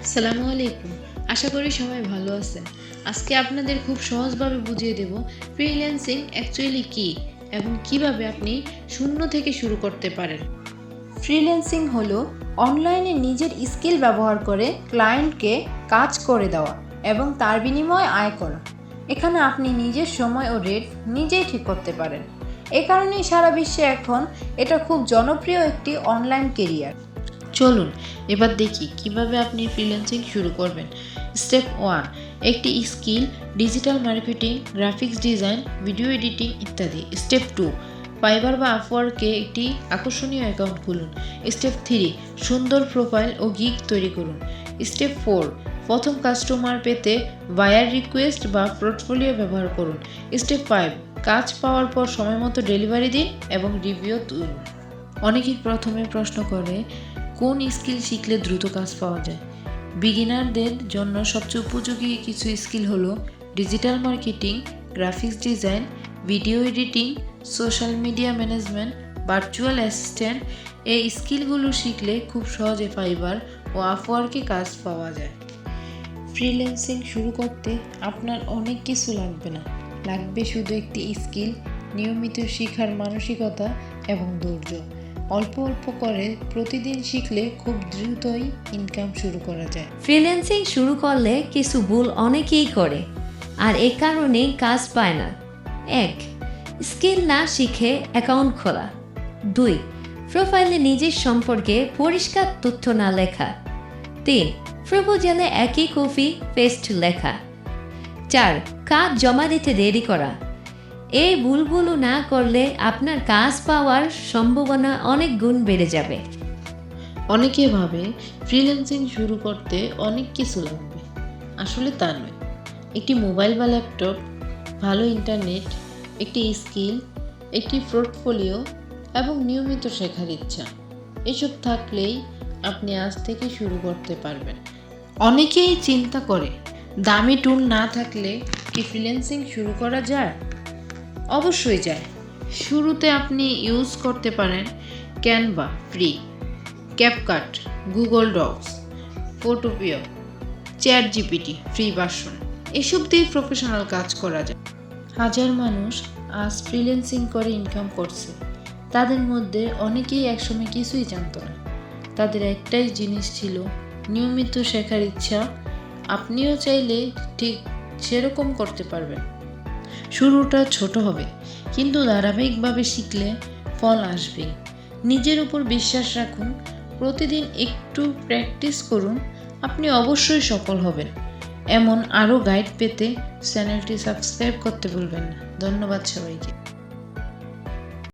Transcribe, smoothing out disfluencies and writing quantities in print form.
আসসালামু আলাইকুম। আশা করি সবাই ভালো আছেন। আজকে আপনাদের খুব সহজভাবে বুঝিয়ে দেব ফ্রিল্যান্সিং অ্যাকচুয়ালি কী এবং কিভাবে আপনি শূন্য থেকে শুরু করতে পারেন। ফ্রিল্যান্সিং হলো অনলাইনে নিজের স্কিল ব্যবহার করে ক্লায়েন্টকে কাজ করে দেওয়া এবং তার বিনিময়ে আয় করা। এখানে আপনি নিজের সময় ও রেট নিজেই ঠিক করতে পারেন। এ কারণেই সারা বিশ্বে এখন এটা খুব জনপ্রিয় একটি অনলাইন কেরিয়ার। চলুন এবার দেখি কিভাবে আপনি ফ্রিল্যান্সিং শুরু করবেন। স্টেপ 1, একটি skill, digital marketing, graphics design, video editing ইত্যাদি। স্টেপ 2, ফাইবার বা আপওয়ার্কে একটি আকর্ষণীয় অ্যাকাউন্ট খুলুন। স্টেপ 3, সুন্দর প্রোফাইল ও গিগ তৈরি করুন। স্টেপ 4, প্রথম কাস্টমার পেতে বায়ার রিকোয়েস্ট বা পোর্টফোলিও ব্যবহার করুন। স্টেপ 5, কাজ পাওয়ার পর সময়মতো ডেলিভারি দিন এবং রিভিউ তুলুন। অনেকেই প্রথমে প্রশ্ন করে, কোন স্কিল শিখলে দ্রুত কাজ পাওয়া যায়? বিগিনারদের জন্য সবচেয়ে উপযোগী কিছু স্কিল হলো digital marketing, graphics design, video editing, social media management, virtual assistant. এই স্কিলগুলো শিখলে খুব সহজে ফাইবার ও আপওয়ার্কে কাজ পাওয়া যায়। ফ্রিল্যান্সিং শুরু করতে আপনার অনেক কিছু লাগবে না, লাগবে শুধু একটি স্কিল, নিয়মিত শেখার মানসিকতা এবং ধৈর্য। অল্প অল্প করে প্রতিদিন শিখলে খুব দ্রুতই ইনকাম শুরু করা যায়। ফ্রিল্যান্সিং শুরু করলে কিছু ভুল অনেকেই করে, আর এ কারণে কাজ পায় না। 1, স্কিল না শিখে অ্যাকাউন্ট খোলা। 2, প্রোফাইলে নিজের সম্পর্কে পরিষ্কার তথ্য না লেখা। 3, প্রপোজালে একই কপি পেস্ট লেখা। 4, কাজ জমা দিতে দেরি করা। এই ভুলগুলো না করলে আপনার কাজ পাওয়ার সম্ভাবনা অনেক গুণ বেড়ে যাবে। অনেকে ভাবে ফ্রিল্যান্সিং শুরু করতে অনেক কিছু লাগবে, আসলে তা নয়। একটি মোবাইল বা ল্যাপটপ, ভালো ইন্টারনেট, একটি স্কিল, একটি পোর্টফোলিও এবং নিয়মিত শেখার ইচ্ছা, এসব থাকলেই আপনি আজ থেকে শুরু করতে পারবেন। অনেকেই চিন্তা করে, দামি টুল না থাকলে কি ফ্রিল্যান্সিং শুরু করা যায়? অবশ্যই যায়। শুরুতে আপনি ইউজ করতে পারেন Canva free, CapCut, Google Docs, Photopea, ChatGPT free version. এসব দিয়ে প্রফেশনাল কাজ করা যায়। হাজার মানুষ আজ ফ্রিল্যান্সিং করে ইনকাম করছে। তাদের মধ্যে অনেকেই একসময় কিছুই জানতো না। তাদের একটাই জিনিস ছিল নিয়মিত শেখার ইচ্ছা। আপনিও চাইলে ঠিক সেরকম করতে পারবেন। শুরুটা ছোট হবে, কিন্তু ধারাবাহিকভাবে শিখলে ফল আসবে। নিজের উপর বিশ্বাস রাখুন, প্রতিদিন একটু প্র্যাকটিস করুন, আপনি অবশ্যই সফল হবেন। এমন আরও গাইড পেতে চ্যানেলটি সাবস্ক্রাইব করতে ভুলবেন না। ধন্যবাদ সবাইকে।